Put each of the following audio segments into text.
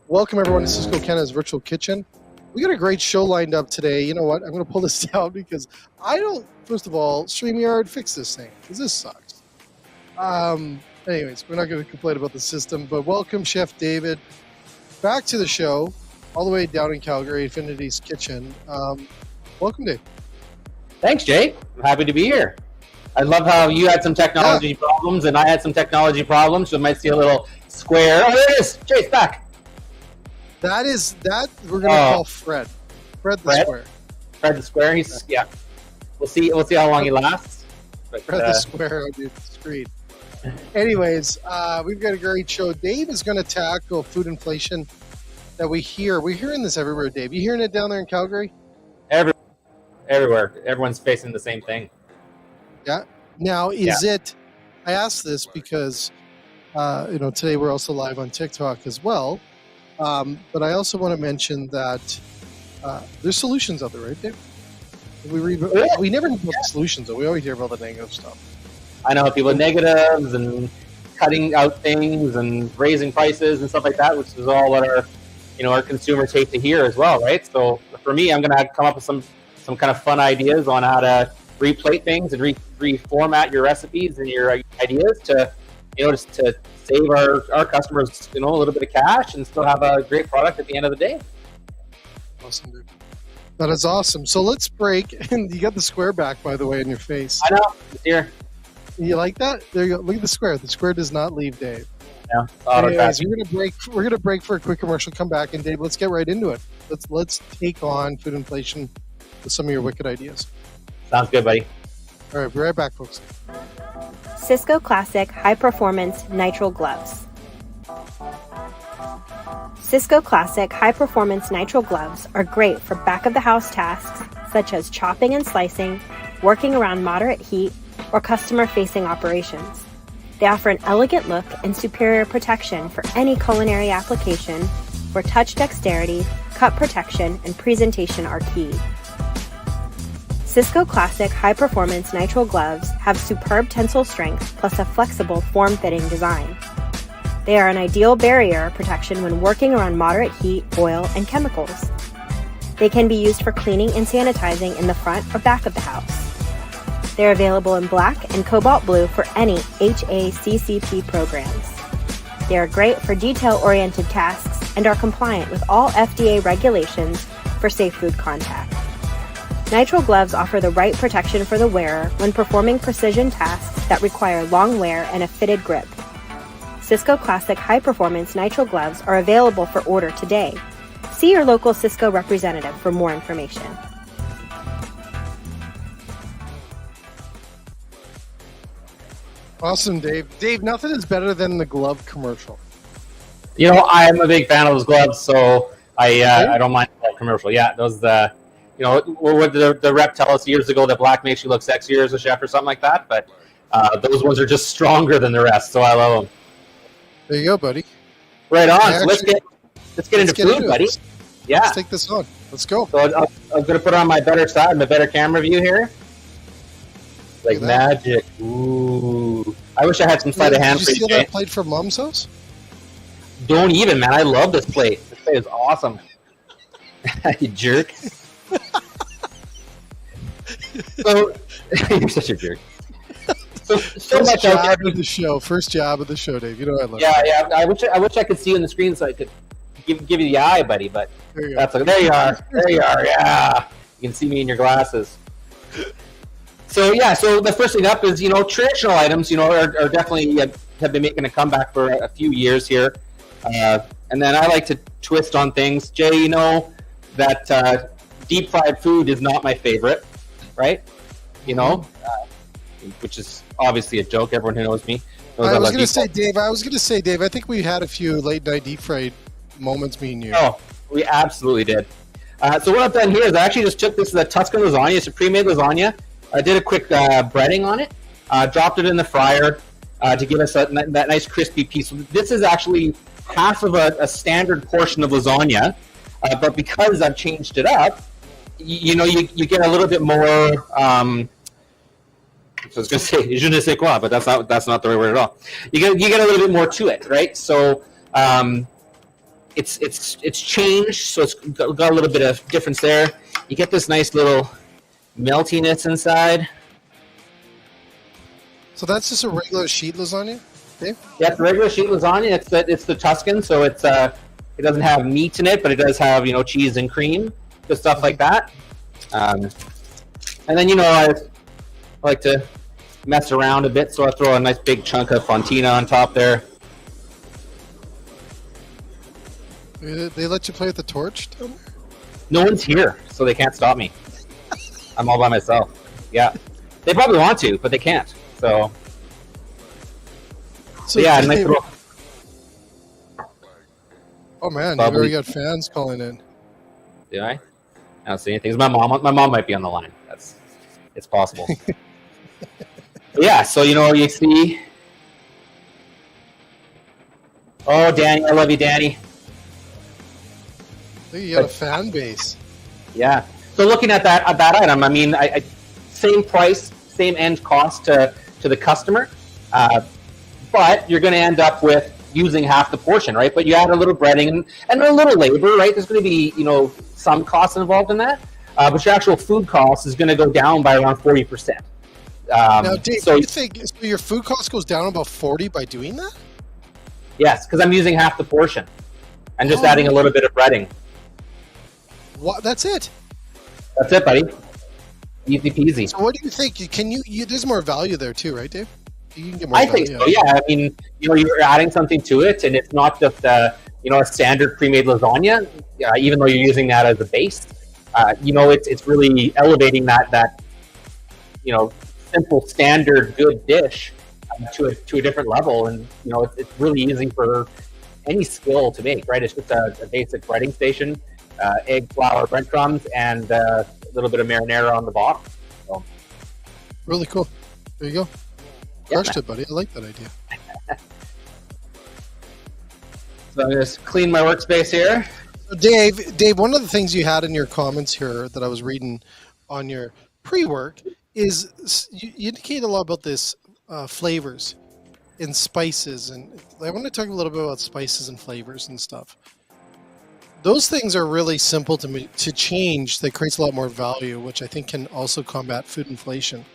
Welcome everyone to Cisco Canada's Virtual Kitchen. We got a great show lined up today. You know what? I'm going to pull this down because I don't, first of all, StreamYard, fix this thing because this sucks. Anyways, we're not going to complain about the system, but welcome Chef David back to the show all the way down in Calgary, Affinity's Kitchen. Welcome, Dave. Thanks, Jay. I'm happy to be here. I love how you had some technology problems and I had some technology problems, so you might see a little square. Oh, there it is. Jay's back. That we're going to call Fred. Fred the Square. Fred the Square. Yeah. We'll see how long he lasts. But, Fred the Square on the screen. Anyways, we've got a great show. Dave is going to tackle food inflation that we hear. We're hearing this everywhere, Dave. You hearing it down there in Calgary? Everywhere. Everyone's facing the same thing. Yeah. Now, is it? I asked this because today we're also live on TikTok as well. But I also want to mention that there's solutions out there, right, Dave? We never hear about the solutions, though. We always hear about the negative stuff. I know people negatives and cutting out things and raising prices and stuff like that, which is all what our consumers hate to hear as well, right? So for me, I'm going to come up with some kind of fun ideas on how to replate things and reformat your recipes and your ideas to just to save our customers, a little bit of cash and still have a great product at the end of the day. Awesome, dude. That is awesome. So let's break. And you got the square back, by the way, in your face. I know. It's here. You like that? There you go. Look at the square. The square does not leave, Dave. Yeah. Anyways, we're gonna break for a quick commercial. Come back, and Dave, let's get right into it. Let's take on food inflation with some of your wicked ideas. Sounds good, buddy. All right, we'll be right back, folks. Cisco Classic High Performance Nitrile Gloves. Cisco Classic High Performance Nitrile Gloves are great for back of the house tasks such as chopping and slicing, working around moderate heat, or customer facing operations. They offer an elegant look and superior protection for any culinary application where touch dexterity, cut protection, and presentation are key. Cisco Classic High Performance Nitrile Gloves have superb tensile strength plus a flexible form-fitting design. They are an ideal barrier protection when working around moderate heat, oil, and chemicals. They can be used for cleaning and sanitizing in the front or back of the house. They're available in black and cobalt blue for any HACCP programs. They are great for detail-oriented tasks and are compliant with all FDA regulations for safe food contact. Nitrile gloves offer the right protection for the wearer when performing precision tasks that require long wear and a fitted grip. Cisco Classic High Performance Nitrile Gloves are available for order today. See your local Cisco representative for more information. Awesome, Dave. Dave, nothing is better than the glove commercial. I'm a big fan of those gloves, so I don't mind the commercial. Yeah, those what did the rep tell us years ago, that black makes you look sexier as a chef or something like that, but those ones are just stronger than the rest, so I love them. There you go, buddy. Right on. So let's get into food, buddy. Yeah. Let's take this on. Let's go. So I'm going to put it on my better side, my better camera view here. Like magic. Ooh. I wish I had some sleight of hand for you. Did you steal that plate from Mom's house? Don't even, man. I love this plate. This plate is awesome. You jerk. So, you're such a jerk. So much job of the show. First job of the show, Dave. You know I love. Yeah. I wish I could see you on the screen so I could give you the eye, buddy. But there you are. There you are. Yeah, you can see me in your glasses. So the first thing up is traditional items. Are definitely have been making a comeback for a few years here, and then I like to twist on things. Jay, that deep fried food is not my favorite, right? Which is obviously a joke. Everyone who knows me knows I was going to say, Dave, I think we had a few late night deep fried moments, me and you. Oh, we absolutely did. So what I've done here is I actually just took this as a Tuscan lasagna. It's a pre-made lasagna. I did a quick breading on it, dropped it in the fryer to give us that nice crispy piece. This is actually half of a standard portion of lasagna, but because I've changed it up, you get a little bit more So I was going to say je ne sais quoi, but that's not the right word at all. You get a little bit more to it, right? So it's changed, so it's got a little bit of difference there. You get this nice little meltiness inside. So that's just a regular sheet lasagna, Dave? Yeah, it's a regular sheet lasagna. It's the Tuscan, so it doesn't have meat in it, but it does have cheese and cream, just stuff like that. And then I like to mess around a bit, so I throw a nice big chunk of fontina on top there. They let you play with the torch down there? No one's here, so they can't stop me. I'm all by myself. Yeah, they probably want to, but they can't. So yeah, nice little. Oh man, you already got fans calling in. Do I? I don't see anything. My mom might be on the line. It's possible. Yeah, so you see. Oh, Danny, I love you, Danny. You got a fan base. Yeah. So looking at that item, I mean, same price, same end cost to the customer, but you're going to end up with using half the portion, right? But you add a little breading and a little labor, right? There's going to be some costs involved in that, but your actual food cost is going to go down by around 40%. Now, Dave, do you think your food cost goes down about 40 by doing that? Yes, because I'm using half the portion and just adding a little bit of breading. What? That's it? That's it, buddy. Easy peasy. So what do you think? Can you there's more value there too, right, Dave? You can get more I think so, yeah. I mean, you're adding something to it, and it's not just a standard pre-made lasagna, even though you're using that as a base. It's really elevating that simple, standard, good dish to a different level, and it's really easy for any skill to make, right? It's just a basic breading station, egg, flour, breadcrumbs, and a little bit of marinara on the bottom. So. Really cool. There you go. Crushed it, buddy. I like that idea. So I'm going to clean my workspace here. So Dave, one of the things you had in your comments here that I was reading on your pre-work is you indicate a lot about this flavors and spices, and I want to talk a little bit about spices and flavors and stuff. Those things are really simple to change. That creates a lot more value, which I think can also combat food inflation.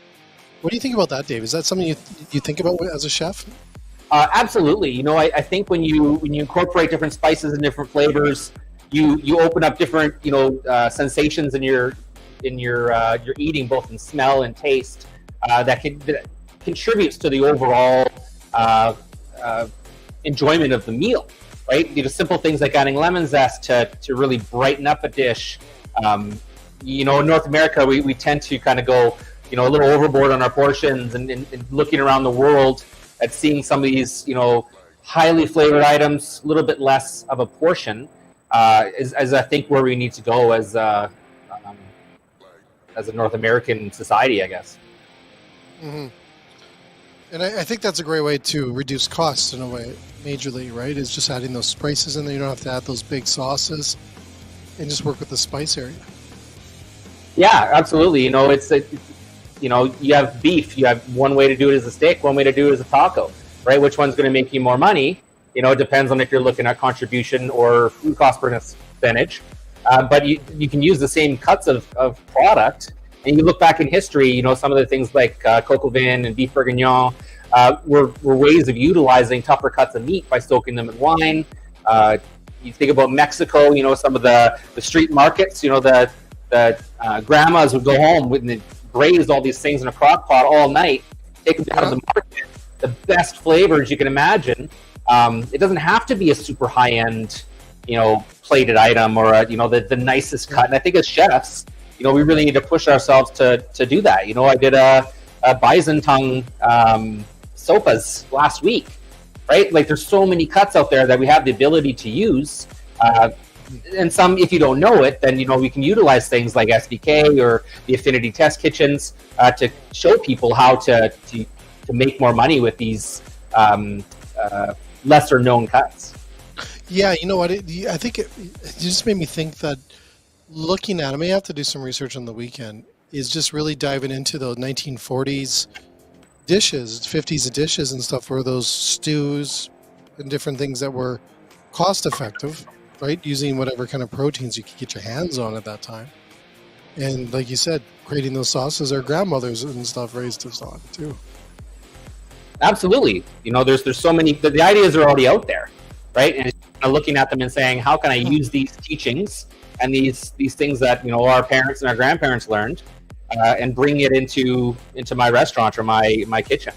What do you think about that, Dave? Is that something you think about as a chef? Absolutely. I think when you incorporate different spices and different flavors, you open up different sensations in your eating, both in smell and taste, that contributes to the overall enjoyment of the meal. Right? Simple things like adding lemon zest to really brighten up a dish. In North America, we tend to kind of go a little overboard on our portions, and looking around the world at seeing some of these highly flavored items, a little bit less of a portion, is I think where we need to go as a North American society, I guess. Mm-hmm. And I think that's a great way to reduce costs in a way, majorly, right? Is just adding those spices in there. You don't have to add those big sauces, and just work with the spice area. Yeah, absolutely. You have beef. You have one way to do it as a steak, one way to do it as a taco, right? Which one's going to make you more money? It depends on if you're looking at contribution or food cost percentage. But you can use the same cuts of product. And you look back in history, some of the things like coq au vin and beef bourguignon were ways of utilizing tougher cuts of meat by soaking them in wine. You think about Mexico, some of the street markets, the grandmas would go home and braise all these things in a crock pot all night, take them down to the market. The best flavors you can imagine. It doesn't have to be a super high-end, plated item or the nicest cut. And I think as chefs, we really need to push ourselves to do that. I did a bison tongue sopas last week, right? Like there's so many cuts out there that we have the ability to use. And some, if you don't know it, then we can utilize things like SDK or the affinity test kitchens to show people how to make more money with these lesser known cuts. Yeah, you know what? I think it just made me think that looking at, I may have to do some research on the weekend, is just really diving into those 1940s dishes, 50s dishes and stuff, where those stews and different things that were cost effective, right? Using whatever kind of proteins you could get your hands on at that time. And like you said, creating those sauces our grandmothers and stuff raised us on too. Absolutely. There's so many, the ideas are already out there, right? And looking at them and saying, how can I use these teachings and these things that, our parents and our grandparents learned and bring it into my restaurant or my kitchen.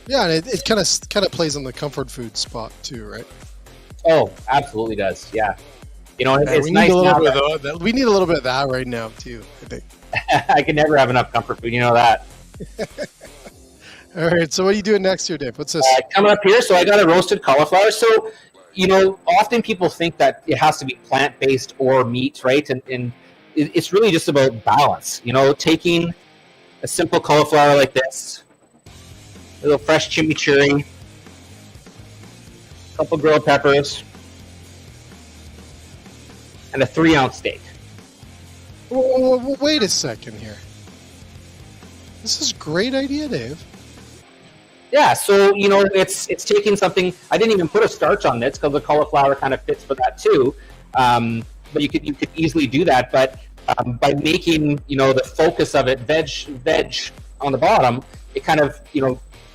Yeah, and it kind of plays on the comfort food spot too, right? Oh, absolutely does. Yeah. It's we nice. We need a little bit of that right now too, I think. I can never have enough comfort food. You know that. All right. So what are you doing next year, Dave? What's this? Coming up here. So I got a roasted cauliflower. So, often people think that it has to be plant-based or meat, right? And it's really just about balance. Taking a simple cauliflower like this, a little fresh chimichurri, a couple grilled peppers, and a 3-ounce steak. Wait a second here. This is a great idea, Dave. Yeah, so it's taking something. I didn't even put a starch on this because the cauliflower kind of fits for that too. But you could easily do that. But by making the focus of it veg on the bottom, it kind of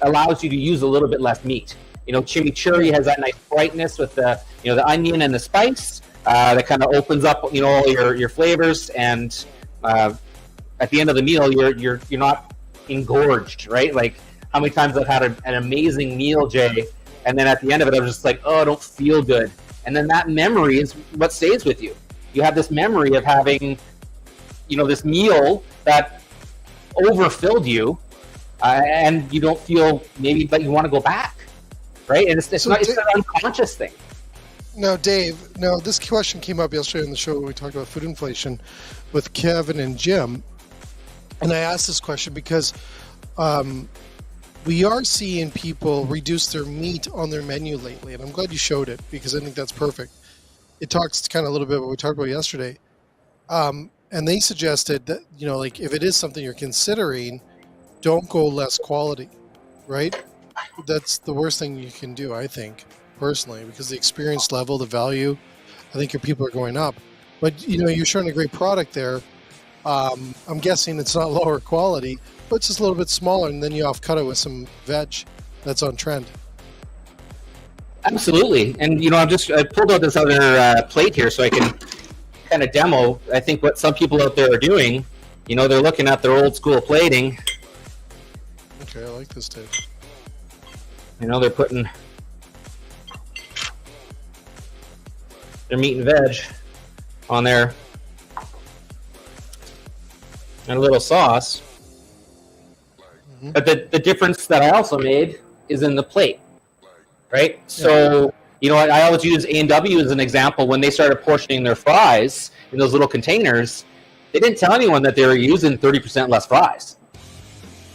allows you to use a little bit less meat. Chimichurri has that nice brightness with the the onion and the spice that kind of opens up all your flavors, and at the end of the meal you're not engorged, right? Like, how many times I've had an amazing meal, Jay, and then at the end of it, I was just like, oh, I don't feel good. And then that memory is what stays with you. You have this memory of having, this meal that overfilled you, and you don't feel maybe, but you want to go back, right? And it's an unconscious thing. Now, Dave, this question came up yesterday on the show when we talked about food inflation with Kevin and Jim. And I asked this question because we are seeing people reduce their meat on their menu lately, and I'm glad you showed it because I think that's perfect. It talks kind of a little bit what we talked about yesterday, and they suggested that like if it is something you're considering, don't go less quality, right? That's the worst thing you can do, I think, personally, because the experience level, the value, I think your people are going up. But you're showing a great product there. I'm guessing it's not lower quality, but it's just a little bit smaller, and then you off-cut it with some veg that's on trend. Absolutely. And, I pulled out this other plate here so I can kind of demo, I think, what some people out there are doing. They're looking at their old school plating. Okay, I like this, Dave. They're putting their meat and veg on there and a little sauce. Mm-hmm. But the difference that I also made is in the plate, right? So, I always use A&W as an example. When they started portioning their fries in those little containers, they didn't tell anyone that they were using 30% less fries.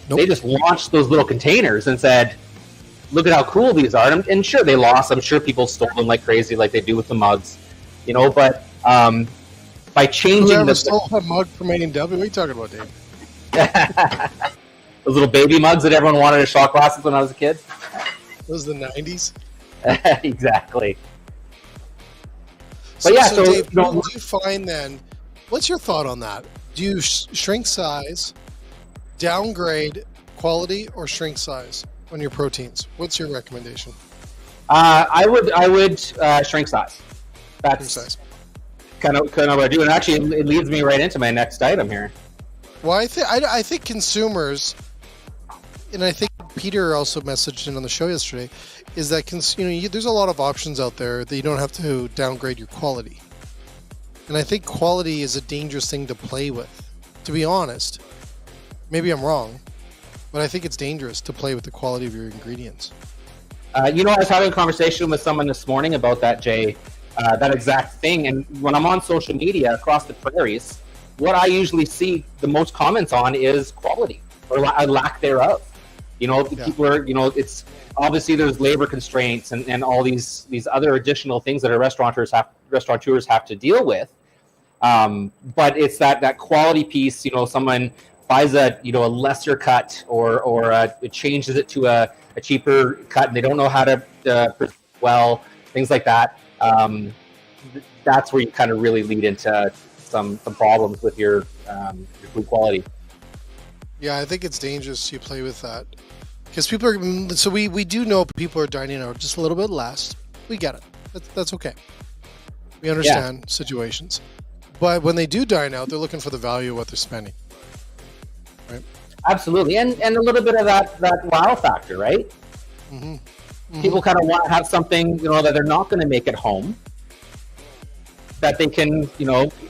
Nope. They just launched those little containers and said, look at how cool these are. And sure, they lost. I'm sure people stole them like crazy, like they do with the mugs, but by changing Whoever stole a mug from A&W? What are you talking about, Dave? Those little baby mugs that everyone wanted as shot glasses when I was a kid. Those are the 90s? Exactly. So Dave, do you find then, what's your thought on that? Do you shrink size, downgrade quality, or shrink size on your proteins? What's your recommendation? I would shrink size. That's shrink size. Kind of what I do, and actually it leads me right into my next item here. Well, I think consumers, and I think Peter also messaged in on the show yesterday, is that there's a lot of options out there that you don't have to downgrade your quality, and I think quality is a dangerous thing to play with. To be honest, maybe I'm wrong, but I think it's dangerous to play with the quality of your ingredients. I was having a conversation with someone this morning about that, Jay. That exact thing. And when I'm on social media across the prairies, what I usually see the most comments on is quality or lack thereof. People are, it's obviously there's labor constraints and all these other additional things that our restaurateurs have to deal with. But it's that quality piece. Someone buys a lesser cut or it changes it to a cheaper cut and they don't know how to well, things like that. that's where you kind of really lead into some problems with your food quality. Yeah, I think it's dangerous to play with that because people are. So we do know people are dining out just a little bit less. We get it. That's okay. We understand situations, but when they do dine out, they're looking for the value of what they're spending. Right. Absolutely, and a little bit of that wow factor, right? Mm-hmm. Mm-hmm. People kind of want to have something, that they're not going to make at home, that they can,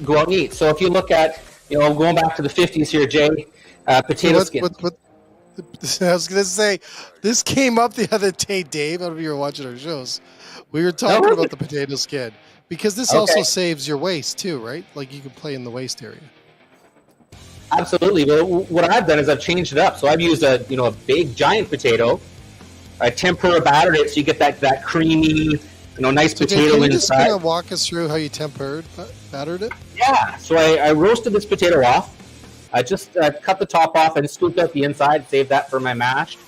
go out and eat. So if you look at, going back to the 50s here, Jay, potato skin. I was going to say, this came up the other day, Dave. I don't know if you were watching our shows. We were talking about the potato skin because this also saves your waste too, right? Like you can play in the waste area. Absolutely. But what I've done is I've changed it up. So I've used a big giant potato. I tempura battered it so you get that creamy, nice potato inside. Can you just kind of walk us through how you battered it? Yeah. So I roasted this potato off. I just cut the top off and scooped out the inside, saved that for my mash.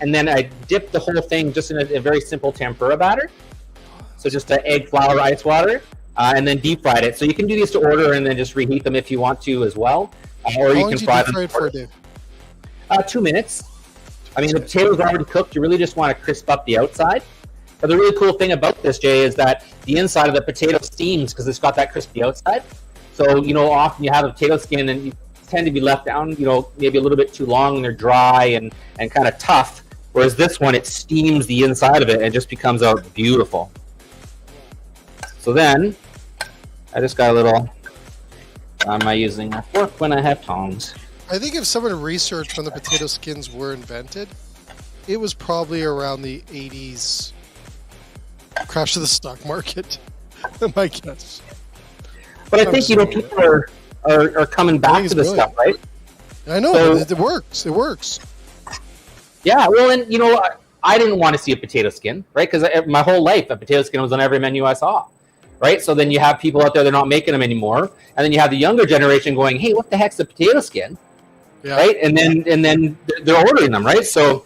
And then I dipped the whole thing just in a very simple tempura batter. So just egg, flour, ice water, and then deep fried it. So you can do these to order and then just reheat them if you want to as well. Or you can fry them. For, Dave? 2 minutes. I mean, the potatoes are already cooked. You really just want to crisp up the outside. But the really cool thing about this, Jay, is that the inside of the potato steams because it's got that crispy outside. So, often you have a potato skin and you tend to be left down, maybe a little bit too long and they're dry and kind of tough. Whereas this one, it steams the inside of it and it just becomes out beautiful. So then, I just got a little, am I using a fork when I have tongs? I think if someone researched when the potato skins were invented, it was probably around the 80s crash of the stock market, my guess. But I think, people are coming back to this stuff, right? I know, so, it works. It works. Yeah, well, and, I didn't want to see a potato skin, right? Because my whole life, a potato skin was on every menu I saw, right? So then you have people out there, they're not making them anymore. And then you have the younger generation going, hey, what the heck's a potato skin? Yeah. Right? And then they're ordering them, right? So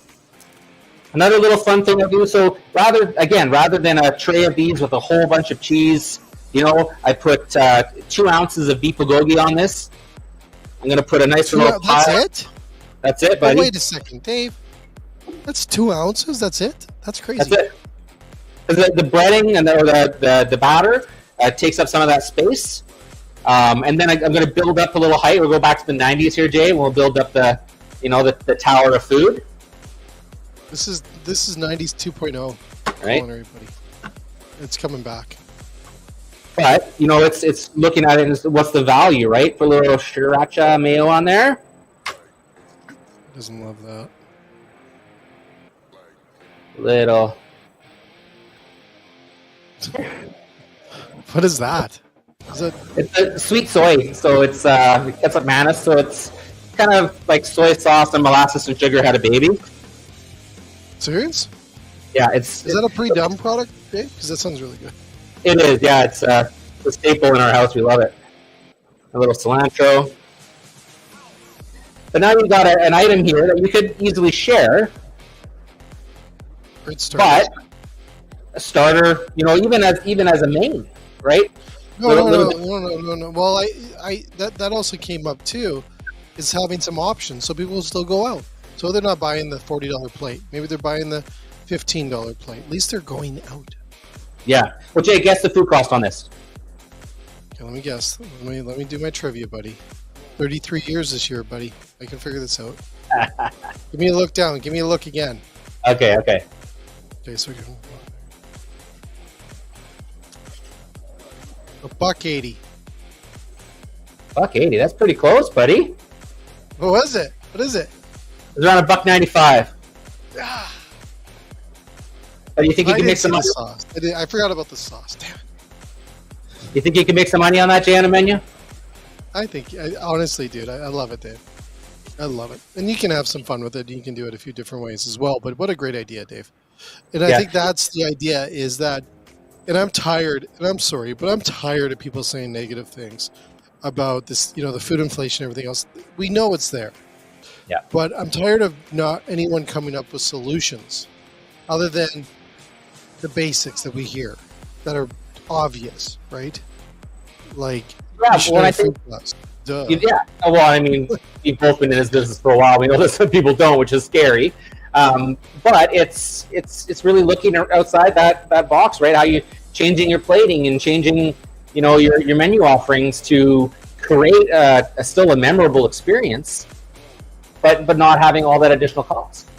another little fun thing I do, so rather than a tray of these with a whole bunch of cheese, I put 2 ounces of beef bulgogi on this. I'm going to put a nice little pile. That's it? That's it, buddy. Oh, wait a second, Dave. That's 2 ounces? That's it? That's crazy. That's it. The breading and the batter takes up some of that space. And then I'm going to build up a little height. We'll go back to the 90s here, Jay. We'll build up the tower of food. This is 90s 2.0. Right. Culinary, buddy. It's coming back. But, it's looking at it as what's the value, right? For a little sriracha mayo on there. Doesn't love that. Little. What is that? It's a sweet soy, so it's ketchup mayonnaise, so it's kind of like soy sauce and molasses and sugar had a baby. Serious? Yeah, is that a pre-done product, Dave? Because that sounds really good. It is, yeah. It's a staple in our house. We love it. A little cilantro. But now you've got an item here that you could easily share. Great starter. But a starter, even as a main, right? No. Well, that also came up too, is having some options so people will still go out. So they're not buying the $40 plate. Maybe they're buying the $15 plate. At least they're going out. Yeah. Well, Jay, guess the food cost on this. Okay, let me guess. Let me do my trivia, buddy. 33 years this year, buddy. I can figure this out. Give me a look down. Give me a look again. Okay. Okay, so we can... $1.80. $1.80. That's pretty close, buddy. What was it? What is it? It's around $1.95. Do you think you can make some money? Sauce. I forgot about the sauce. Damn it. You think you can make some money on that, Jay, on the menu? Honestly, dude, I love it, Dave. I love it. And you can have some fun with it. You can do it a few different ways as well. But what a great idea, Dave. And I think that's the idea is that, and I'm tired, and I'm sorry, but I'm tired of people saying negative things about this, the food inflation and everything else. We know it's there. Yeah. But I'm tired of not anyone coming up with solutions other than the basics that we hear. that are obvious, right? Like I think, duh. yeah. Well, I mean, we've both been in this business for a while. We know that some people don't, which is scary. But it's really looking outside that box, right? How you changing your plating and changing, your menu offerings to create still a memorable experience, but not having all that additional cost.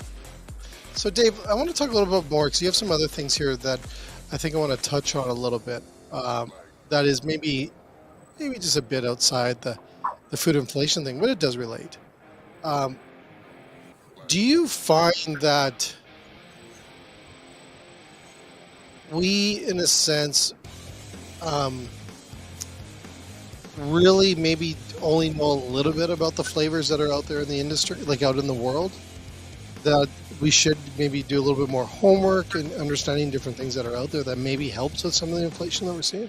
So, Dave, I want to talk a little bit more because you have some other things here that I think I want to touch on a little bit. That is maybe just a bit outside the food inflation thing, but it does relate. Do you find that we, in a sense, really maybe only know a little bit about the flavors that are out there in the industry, like out in the world, that we should maybe do a little bit more homework and understanding different things that are out there that maybe helps with some of the inflation that we're seeing?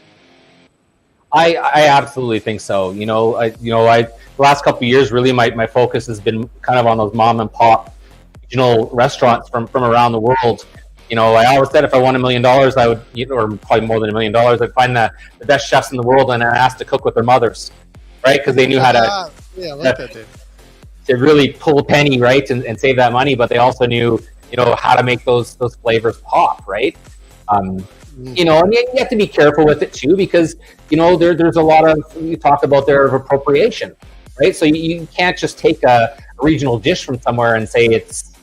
I absolutely think so. The last couple of years, really, my focus has been kind of on those mom and pop regional restaurants from around the world. I always said if I won $1 million, I would, or probably more than $1 million, I'd find the best chefs in the world and ask to cook with their mothers, right? Because they knew how to, I like that, Dave. To really pull a penny, right, and save that money, but they also knew, how to make those flavors pop, right? And you have to be careful with it too, because there's a lot of, you talked about there, of appropriation, right? So you can't just take a regional dish from somewhere and say it's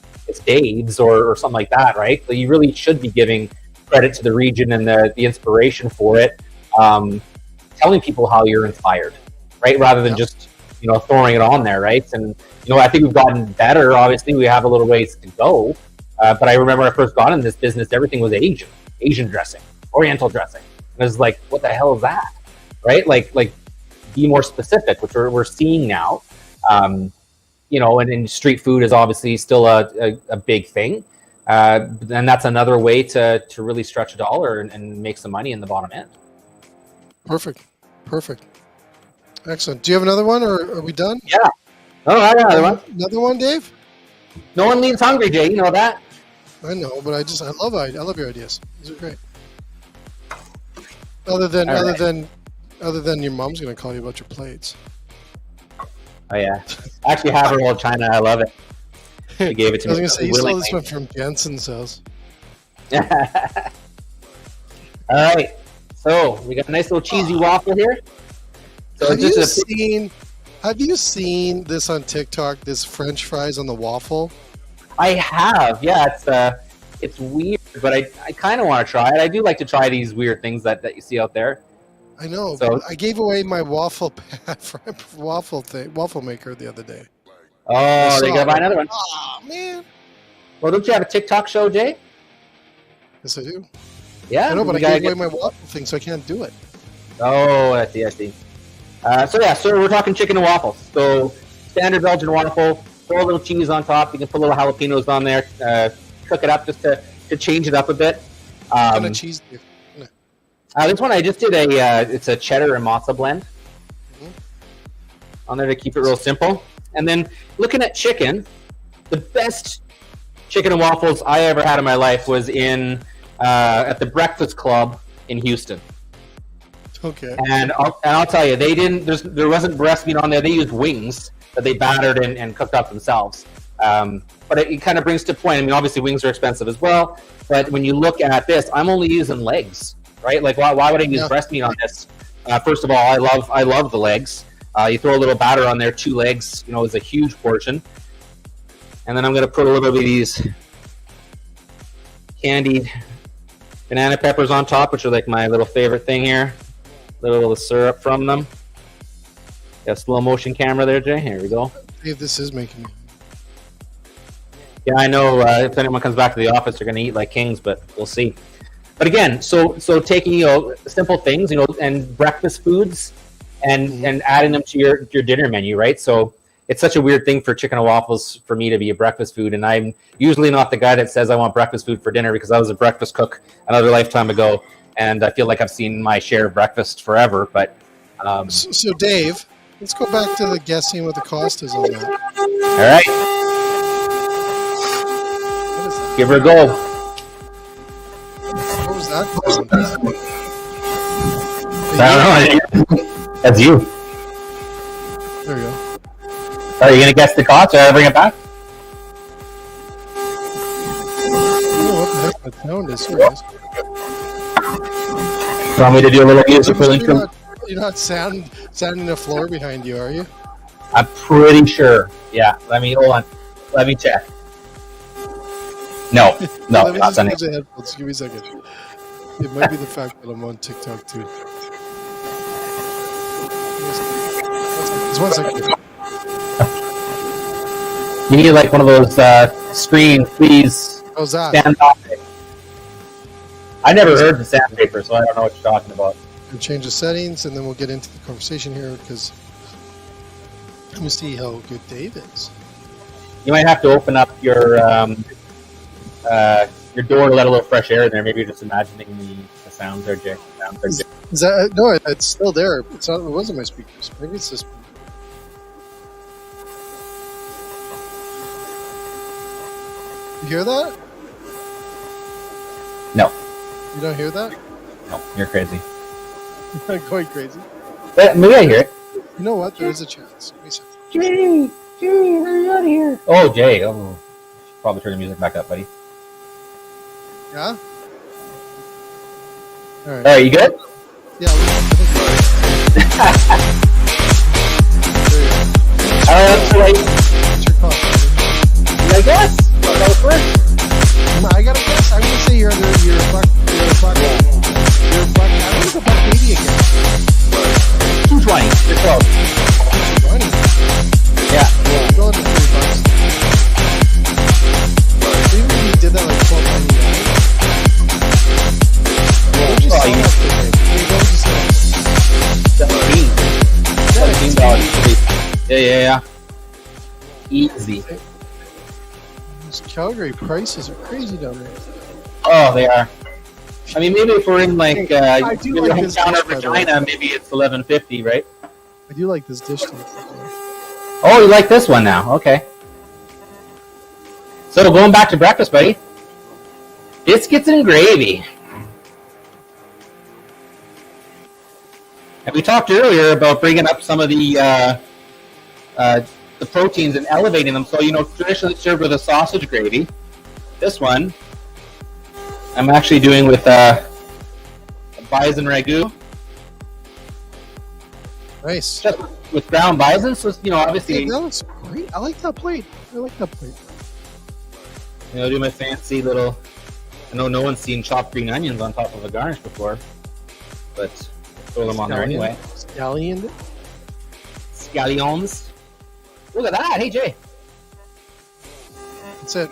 Dave's or something like that, right? So you really should be giving credit to the region and the inspiration for it, telling people how you're inspired, right? Rather than just throwing it on there, right? And I think we've gotten better. Obviously, we have a little ways to go, but I remember I first got in this business, everything was Asian dressing, Oriental dressing. And it was like, what the hell is that, right? Like be more specific, which we're seeing now. And in street food is obviously still a big thing. And that's another way to really stretch a dollar and make some money in the bottom end. Perfect. Excellent. Do you have another one, or are we done? Yeah. Oh, I got another one. Another one, Dave? No one leaves hungry, Jay. You know that? I know, but I love your ideas. These are great. Other than your mom's going to call you about your plates. Oh yeah, I actually have her old china. I love it. She gave it to me. I was going to say, you saw this one from Jensen's house. All right, so we got a nice little cheesy waffle here. So have you seen this on TikTok? This French fries on the waffle? I have. Yeah, it's weird, but I kind of want to try it. I do like to try these weird things that you see out there. I know. So, I gave away my waffle maker the other day. Oh, they gotta buy another one. Oh man. Well, don't you have a TikTok show, Jay? Yes, I do. Yeah. I know, but I gave away my waffle thing, so I can't do it. Oh, I see. So we're talking chicken and waffles. So standard Belgian waffle, throw a little cheese on top. You can put little jalapenos on there. Cook it up just to change it up a bit. What kind of cheese do you? This one I just did it's a cheddar and mozza blend on there to keep it real simple. And then looking at chicken, the best chicken and waffles I ever had in my life was at the Breakfast Club in Houston. Okay. And I'll tell you, there wasn't breast meat on there. They used wings that they battered and cooked up themselves. But it kind of brings to point. I mean, obviously wings are expensive as well. But when you look at this, I'm only using legs, right? Like, why would I use breast meat on this? First of all, I love the legs. You throw a little batter on there, 2 legs, is a huge portion. And then I'm going to put a little bit of these candied banana peppers on top, which are like my little favorite thing here. A little syrup from them. Got a slow motion camera there, Jay. Here we go. Dave, this is making me. Yeah, I know. If anyone comes back to the office, they're going to eat like kings, but we'll see. But again, so taking simple things, and breakfast foods, and adding them to your dinner menu, right? So it's such a weird thing for chicken and waffles for me to be a breakfast food, and I'm usually not the guy that says I want breakfast food for dinner because I was a breakfast cook another lifetime ago, and I feel like I've seen my share of breakfast forever. But so Dave, let's go back to the guessing what the cost is on that. All right. Give her a go. What was that? I don't know. That's you. There we go. Are you gonna guess the cost or bring it back? I don't know what the heck that sound is. Here it is. Want me to do a little musical intro? You're not sanding the floor behind you, are you? I'm pretty sure. Yeah. Hold on. Let me check. No, Let me not just sending. use the headphones. Give me a second. It might be the fact that I'm on TikTok too. Just 1 second. You need like one of those screen, please. How's that? Stand off it. I never heard the sandpaper, so I don't know what you're talking about. We'll change the settings and then we'll get into the conversation here because let me see how good Dave is. You might have to open up your door to let a little fresh air in there. Maybe you're just imagining the sounds there, Jay. Is that no? It's still there. It's not. It wasn't my speakers. Maybe it's just. You hear that? No. You don't hear that? No, you're crazy. I'm going crazy. Maybe I hear it. You know what? There is a chance. Give me a second. Jay, hurry out of here. Oh, Jay. Oh, probably turn the music back up, buddy. Yeah. All right. All right, you good? Yeah. Like, What's your cost? I guess. That was first. I gotta guess. I'm gonna say you're under your buck. You're a buck. You're a buck. I think it's a $1.80 again. 220. You're close. $2.20. Yeah. Go into $3. Even if you did that like $12.99. What would you sell that for? What would you sell that for? $17. Yeah. Easy. These Calgary prices are crazy down there. Oh, they are. I mean, maybe if we're in like I do your like this hometown dish, of by the way. Regina, maybe it's $11.50, right? I do like this dish though. Oh, you like this one now? Okay. So going back to breakfast, buddy. Biscuits and gravy. And we talked earlier about bringing up some of the proteins and elevating them. So, traditionally served with a sausage gravy. This one, I'm actually doing with bison ragu. Nice. Just with ground bison. So, obviously, Hey, that looks great. I like that plate. do my fancy little. I know no one's seen chopped green onions on top of a garnish before, but throw them on there anyway. Scallion. Scallions. Look at that. Hey, Jay. That's it.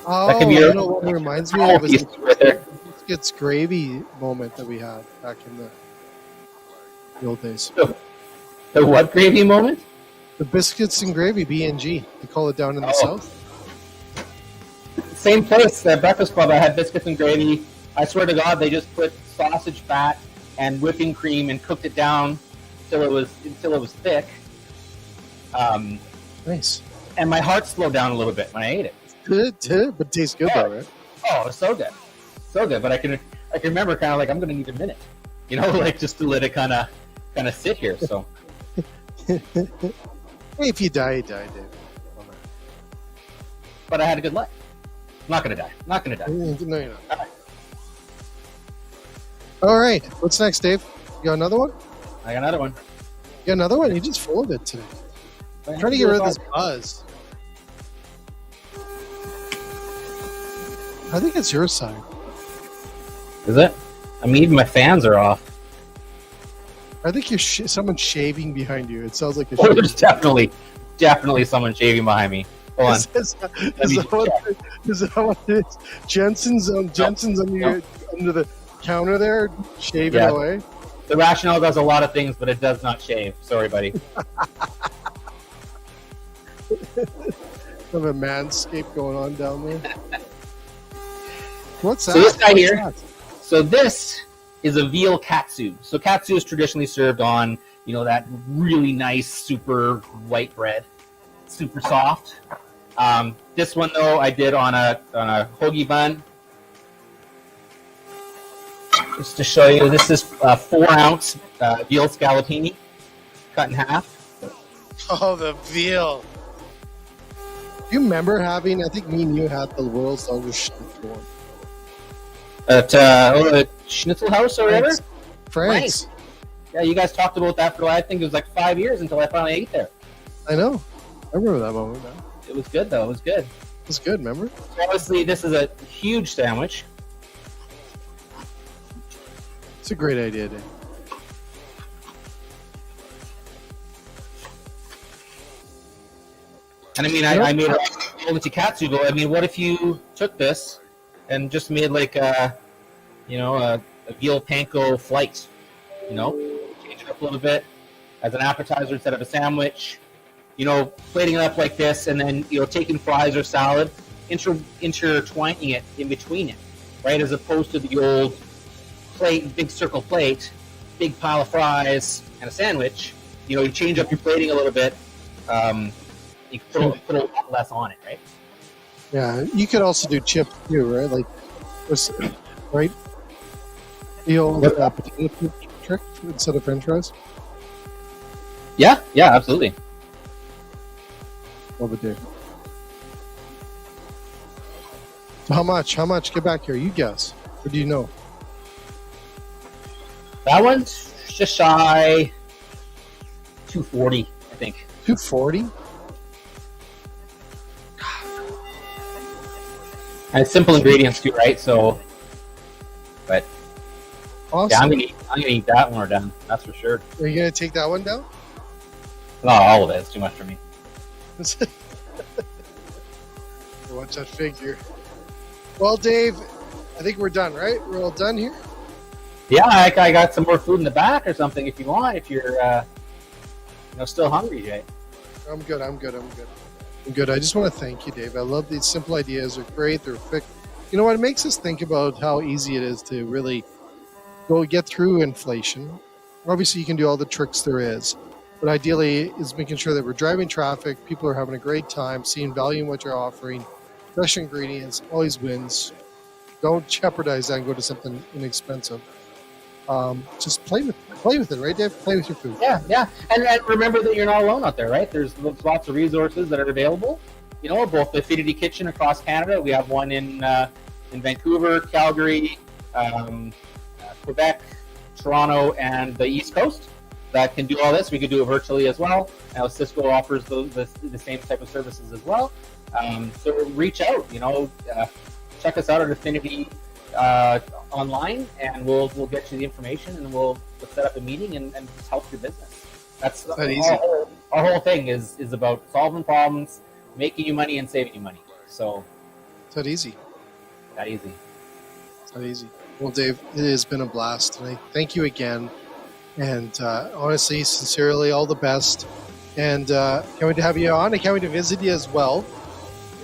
Oh, That could be you know what it reminds me of? piece Was right there. it's gravy moment that we had back in the old days. The what gravy moment? The biscuits and gravy, B&G. They call it down in the south. Same place, the Breakfast Club. I had biscuits and gravy. I swear to God, they just put sausage fat and whipping cream and cooked it down until it was thick. Nice. And my heart slowed down a little bit when I ate it. But it tastes good though, right? Oh, it was so good, But I can remember kind of like I'm gonna need a minute, like just to let it kind of sit here. So. Hey, if you die, Dave. But I had a good life. I'm not gonna die. No, you're not. All right. What's next, Dave? You got another one? I got another one. You got another one? You're just full of it today. I'm trying to get rid of this buzz. I think it's your side. Is it? I mean, even my fans are off. I think you're someone's shaving behind you. It sounds like a Oh, there's definitely someone shaving behind me. Hold on. Is that what it is? Jensen's under the counter there, shaving away. The Rationale does a lot of things, but it does not shave. Sorry, buddy. Have a manscape going on down there. What's that? So this guy here. That? So this is a veal katsu. So katsu is traditionally served on, that really nice, super white bread, super soft. This one though, I did on a hoagie bun. Just to show you, this is 4-ounce veal scallopini cut in half. Oh, the veal. Do you remember having, I think me and you had the world's largest schnitzel one. At Schnitzel House or whatever? France. Nice. Yeah, you guys talked about that for, I think it was like 5 years until I finally ate there. I know. I remember that moment now. It was good, though. It was good. It was good, remember? So obviously, this is a huge sandwich. It's a great idea, Dave. And I mean, I made a katsu, but I mean, what if you took this and just made like a veal panko flight? You know, change it up a little bit as an appetizer instead of a sandwich. You know, plating it up like this, and then taking fries or salad, intertwining it in between it, right? As opposed to the old plate, big circle plate, big pile of fries and a sandwich. You change up your plating a little bit. You can put a lot less on it, right? Yeah, you could also do chips too, right? Like, right? The old potato chip trick instead of French fries. Yeah, absolutely. Love it, Dave. So how much? How much? Get back here. You guess. Or do you know? That one's just shy $2.40, I think. $2.40? And it's simple ingredients too, right? So, but Awesome. yeah, I'm gonna eat that when we're done. That's for sure. Are you gonna take that one down? Not all of it. It's too much for me. Watch that figure. Well, Dave, I think we're done, right? We're all done here. Yeah, I got some more food in the back or something if you want. If you're still hungry, Jay. I'm good. I just want to thank you, Dave. I love these simple ideas. They're great. They're quick. You know what? It makes us think about how easy it is to really go get through inflation. Obviously, you can do all the tricks there is, but ideally is making sure that we're driving traffic. People are having a great time, seeing value in what you're offering. Fresh ingredients always wins. Don't jeopardize that and go to something inexpensive. Just play with it, right, Dave? Play with your food. Yeah. And remember that you're not alone out there, right? There's lots of resources that are available. Both the Affinity Kitchen across Canada. We have one in Vancouver, Calgary, Quebec, Toronto, and the East Coast that can do all this. We could do it virtually as well. Now Cisco offers the same type of services as well. So reach out. Check us out at Affinity online, and we'll get you the information, and we'll set up a meeting and just help your business. That's that easy. Our whole thing is about solving problems, making you money, and saving you money. So It's that easy. It's that easy. Well, Dave, it has been a blast, and I thank you again. And honestly, sincerely, all the best. And can't wait to have you on. I can't wait to visit you as well.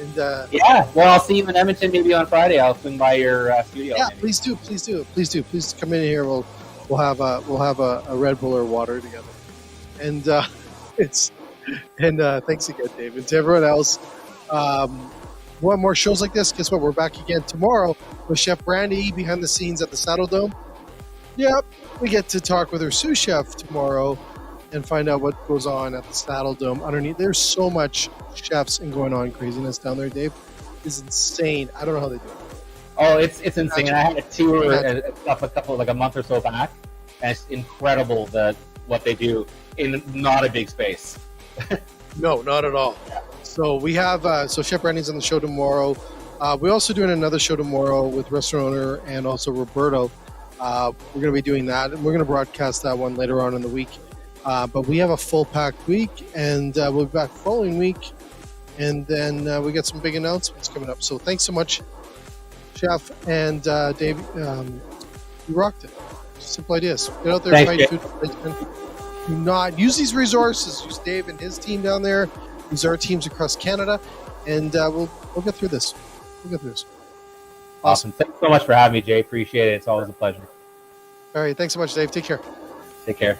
And yeah, well, I'll see you in Edmonton maybe on Friday. I'll swing by your studio. Yeah, maybe. please do. Please come in here. We'll have a Red Bull or water together. And thanks again, Dave. And to everyone else, want more shows like this? Guess what? We're back again tomorrow with Chef Brandy behind the scenes at the Saddle Dome. Yep, we get to talk with her sous chef tomorrow and find out what goes on at the Saddle Dome underneath. There's so much chefs and going on craziness down there, Dave. It's insane. I don't know how they do it. Oh, it's insane. I had a tour a month or so back, and it's incredible what they do in not a big space. No, not at all. So we have Chef Brandy's on the show tomorrow. We're also doing another show tomorrow with restaurant owner and also Roberto. We're going to be doing that, and we're going to broadcast that one later on in the week. But we have a full packed week, and we'll be back following week. And then we got some big announcements coming up. So thanks so much, Chef and Dave. You rocked it. Simple ideas. Get out there and find food. Do not use these resources. Use Dave and his team down there. Use our teams across Canada, and we'll get through this. Awesome. Thanks so much for having me, Jay. Appreciate it. It's always a pleasure. All right. Thanks so much, Dave. Take care. Take care.